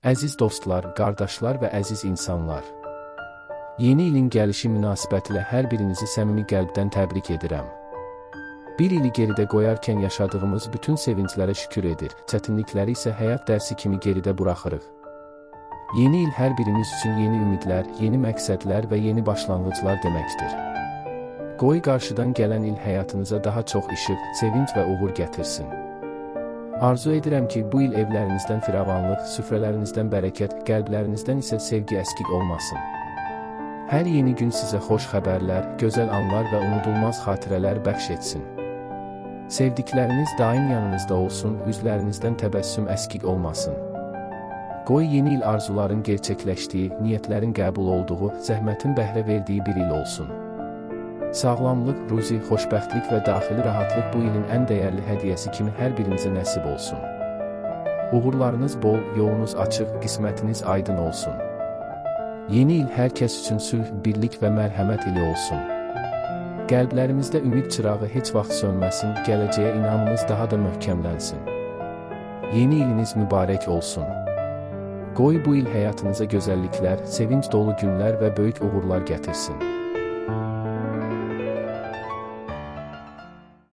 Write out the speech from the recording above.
Əziz dostlar, qardaşlar və əziz insanlar. Yeni ilin gəlişi münasibətilə hər birinizi səmimi qəlbdən təbrik edirəm. Bir ili geridə qoyarkən yaşadığımız bütün sevinclərə şükür edir, çətinlikləri isə həyat dərsi kimi geridə buraxırıq. Yeni il hər birimiz üçün yeni ümidlər, yeni məqsədlər və yeni başlanğıclar deməkdir. Qoy qarşıdan gələn il həyatınıza daha çox işıq, sevinc və uğur gətirsin. Arzu edirəm ki, bu il evlərinizdən firavanlıq, süfrələrinizdən bərəkət, qəlblərinizdən isə sevgi əskik olmasın. Hər yeni gün sizə xoş xəbərlər, gözəl anlar və unudulmaz xatirələr bəxş etsin. Sevdikləriniz daim yanınızda olsun, üzlərinizdən təbəssüm əskik olmasın. Qoy yeni il arzuların gerçəkləşdiyi, niyyətlərin qəbul olduğu, zəhmətin bəhrə verdiyi bir il olsun. Sağlamlıq, ruzi, xoşbəxtlik və daxili rahatlıq bu ilin ən dəyərli hədiyyəsi kimi hər birinizə nəsib olsun. Uğurlarınız bol, yolunuz açıq, qismətiniz aydın olsun. Yeni il hər kəs üçün sülh, birlik və mərhəmət ili olsun. Qəlblərimizdə ümid çırağı heç vaxt sönməsin, gələcəyə inamımız daha da möhkəmlənsin. Yeni iliniz mübarək olsun. Qoy bu il həyatınıza gözəlliklər, sevinç dolu günlər və böyük uğurlar gətirsin.